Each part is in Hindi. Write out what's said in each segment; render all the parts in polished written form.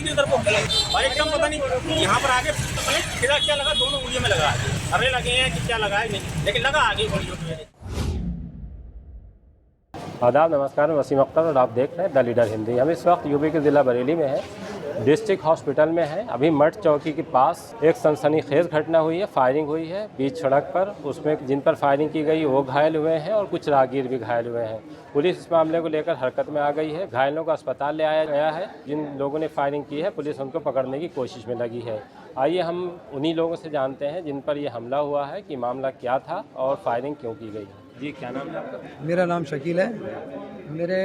थी उधर को और एकदम पता नहीं यहाँ पर आगे फिर क्या लगा, दोनों उंगलियों में लगा, अरे लगे हैं कि क्या लगा है नहीं, लेकिन लगा आगे उंगलियों में। आदाब, नमस्कार, मैं वसीम अख्तर और आप देख रहे हैं द लीडर हिंदी। हम इस वक्त यूपी के ज़िला बरेली में हैं, डिस्ट्रिक्ट हॉस्पिटल में है। अभी मठ चौकी के पास एक सनसनीखेज घटना हुई है, फायरिंग हुई है बीच सड़क पर। उसमें जिन पर फायरिंग की गई वो घायल हुए हैं और कुछ राहगीर भी घायल हुए हैं। पुलिस इस मामले को लेकर हरकत में आ गई है। घायलों को अस्पताल ले आया गया है। जिन लोगों ने फायरिंग की है पुलिस उनको पकड़ने की कोशिश में लगी है। आइए हम उन्हीं लोगों से जानते हैं जिन पर यह हमला हुआ है कि मामला क्या था और फायरिंग क्यों की गई। जी, क्या नाम है आपका? मेरा नाम शकील है। मेरे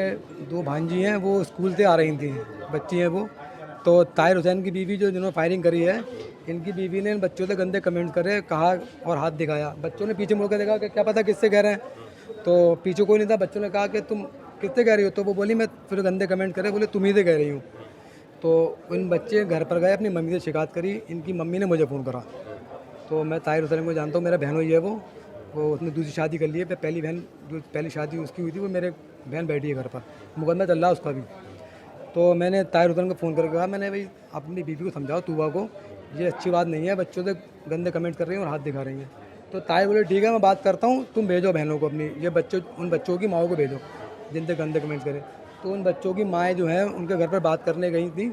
दो भांजी हैं, वो स्कूल से आ रही थी, बच्ची हैं वो। तो ताहिर हुसैन की बीवी जो जिन्होंने फायरिंग करी है, इनकी बीवी ने इन बच्चों से गंदे कमेंट करे, कहा और हाथ दिखाया। बच्चों ने पीछे मुड़ कर देखा कि क्या पता किससे कह रहे हैं, तो पीछे कोई नहीं था। बच्चों ने कहा कि तुम किससे कह रही हो, तो वो बोली मैं, फिर गंदे कमेंट करे, बोले तुम ही से कह रही हूँ। तो इन बच्चे घर पर गए, अपनी मम्मी से शिकायत करी। इनकी मम्मी ने मुझे फ़ोन करा। तो मैं ताहिर हुसैन को जानता हूँ, मेरा बहन हुई है वो उसने दूसरी शादी कर ली है। पहली बहन जो पहली शादी उसकी हुई थी, वो मेरे बहन बैठी है घर पर, मुकदमा चल रहा है उसका भी। तो मैंने ताहिर हुसैन को फ़ोन करके कहा, मैंने भाई अपनी बीवी को समझाओ, तूबा को, ये अच्छी बात नहीं है, बच्चों से गंदे कमेंट कर रही हैं और हाथ दिखा रही हैं। तो ताहिर बोले ठीक है, मैं बात करता हूँ, तुम भेजो बहनों को अपनी, ये बच्चों उन बच्चों की माओ को भेजो जिनसे गंदे कमेंट करें। तो उन बच्चों की माएँ जो हैं उनके घर पर बात करने गई थी।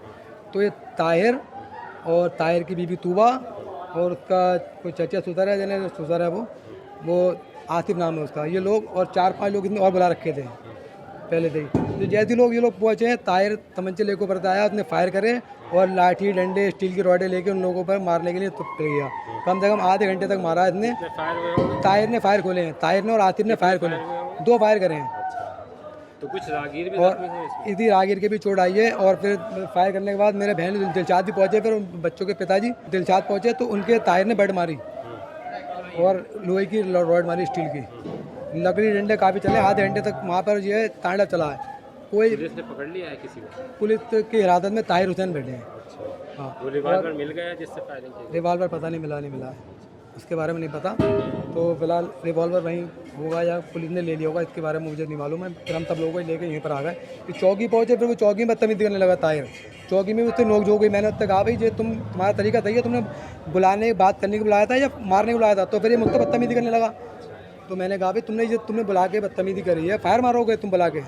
तो ये ताहिर और ताहिर की बीवी तूबा और उसका कोई चचा सुसर है, जिन्हें सुसर है वो आसिफ नाम है उसका, ये लोग और 4-5 लोग इतने और बुला रखे थे पहले से ही। तो जैसे लोग ये लोग पहुँचे हैं, ताहिर तमंचे लेकर ऊपर आया, उसने फायर करे और लाठी डंडे स्टील की रॉडें लेके उन लोगों पर मारने के लिए तुप गया। कम से कम आधे घंटे तक मारा इसने। ताहिर ने फायर खोले हैं, ताहिर ने और आसिफ ने फायर खोले, 2 फायर करे हैं। तो कुछ राहगीर भी और इसी राहगीर के भी चोट आई है। और फिर फायर करने के बाद मेरे बहन दिलशाद भी पहुँचे, फिर बच्चों के पिताजी दिलशाद पहुँचे, तो उनके ताहिर ने बेड मारी और लोहे की रॉड मारी, स्टील की। लकड़ी डंडे काफ़ी चले, आधे घंटे तक वहाँ पर ये तांडव चला है। कोई पुलिस ने पकड़ लिया है किसी को? पुलिस की हिरासत में ताहिर हुसैन बैठे हैं। हाँ, वो रिवॉल्वर मिल गया जिससे फायरिंग की? रिवॉल्वर पता नहीं मिला है, उसके बारे में नहीं पता। तो फिलहाल रिवॉल्वर वहीं होगा या पुलिस ने ले लिया होगा, इसके बारे में मुझे नहीं मालूम है। फिर हम सब लोगों को लेके यहीं पर आ गए। फिर चौकी पहुँचे, फिर वो चौकी में बदतमीजी करने लगा ताहिर। चौकी में उससे नोक झोंक हुई। मैंने उससे कहा भाई ये तुम्हारा तरीका सही है, तुमने बुलाने बात करने को बुलाया था या मारने को बुलाया था? तो फिर ये मुझसे बदतमीजी करने लगा। तो मैंने कहा भाई तुमने बुला के बदतमीजी करी है, फायर मारोगे तुम बुला के,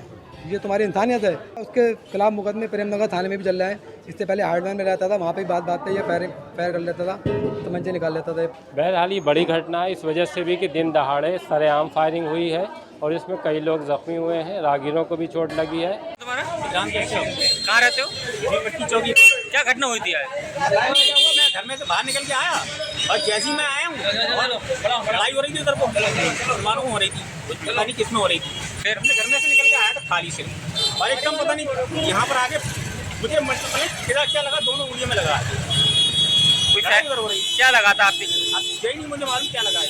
ये तुम्हारी इंसानियत है। उसके खिलाफ मुकदमे प्रेमनगर थाने में भी चल रहा है। इससे पहले हार्डवेयर में रहता था, वहाँ पे बात पे ये फायर कर लेता था, तमंचे निकाल लेता था। बहरहाल ये बड़ी घटना है इस वजह से भी कि दिन दहाड़े सरेआम फायरिंग हुई है और इसमें कई लोग जख्मी हुए हैं, राहगीरों को भी चोट लगी है। तुम्हारा नाम कैसे हो, कहाँ रहते हो? पट्टी चौकी। क्या घटना हुई थी? मैं घर में से बाहर निकल के आया और जैसे ही मैं आया हूँ लड़ाई हो रही थी उधर को, मुसलमानों को हो रही थी, कुछ पता नहीं किस में हो रही थी। फिर हमने घर में से निकल के आया था थाली से और एकदम पता नहीं यहाँ पर आगे मुझे फिर क्या लगा, दोनों उंगलियों में लगा। हो रही क्या लगा था आपके? यही नहीं मुझे मालूम क्या लगा है,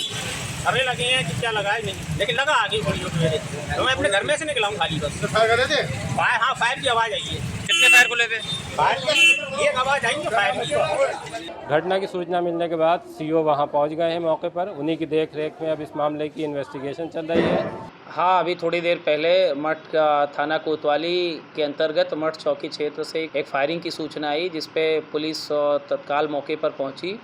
अरे लगे हैं कि क्या लगा है नहीं, लेकिन लगा आगे उंगलियों में। तो मैं अपने घर में से निकला हूँ खाली बस। फायर कर रहे थे? हाँ, फायर की आवाज़ आई है। कितने फायर खोले थे? फायर एक आवाज़ आई तो फायर की। घटना की सूचना मिलने के बाद सीओ वहां पहुंच गए हैं मौके पर। उन्हीं की देख रेख में अब इस मामले की इन्वेस्टिगेशन चल रही है। हाँ, अभी थोड़ी देर पहले मठ थाना कोतवाली के अंतर्गत मठ चौकी क्षेत्र से एक फायरिंग की सूचना आई, जिस पे पुलिस तत्काल मौके पर पहुंची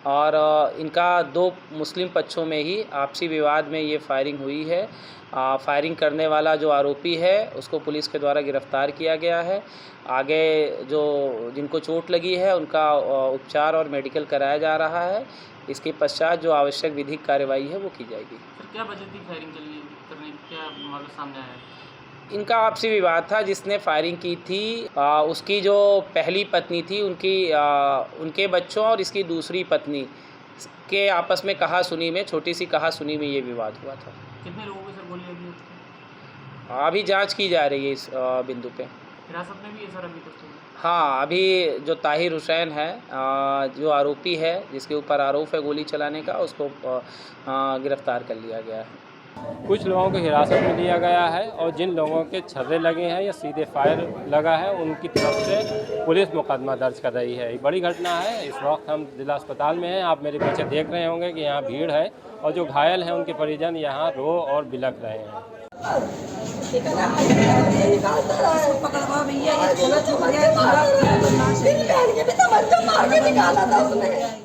और इनका 2 मुस्लिम पक्षों में ही आपसी विवाद में ये फायरिंग हुई है। फायरिंग करने वाला जो आरोपी है उसको पुलिस के द्वारा गिरफ्तार किया गया है। आगे जो जिनको चोट लगी है उनका उपचार और मेडिकल कराया जा रहा है। इसके पश्चात जो आवश्यक विधिक कार्यवाही है वो की जाएगी। सर, क्या वजह थी फायरिंग करने की, क्या मामला सामने आया? इनका आपसी विवाद था। जिसने फायरिंग की थी उसकी जो पहली पत्नी थी, उनके बच्चों और इसकी दूसरी पत्नी के आपस में कहा-सुनी में, छोटी सी कहा-सुनी में ये विवाद हुआ था। कितने लोगों को सर गोली लगी? अभी जांच की जा रही है इस बिंदु पे। हिरासत में भी है सर अभी तक तो? हाँ, अभी जो ताहिर हुसैन है, जो आरोपी है जिसके ऊपर आरोप है गोली चलाने का, उसको गिरफ्तार कर लिया गया है। कुछ लोगों को हिरासत में लिया गया है और जिन लोगों के छर्रे लगे हैं या सीधे फायर लगा है उनकी तरफ से पुलिस मुकदमा दर्ज कर रही है। ये बड़ी घटना है। इस वक्त हम जिला अस्पताल में हैं। आप मेरे पीछे देख रहे होंगे कि यहाँ भीड़ है और जो घायल हैं उनके परिजन यहाँ रो और बिलख रहे हैं। पकड़वा भैया, ये से निकाला था उसने।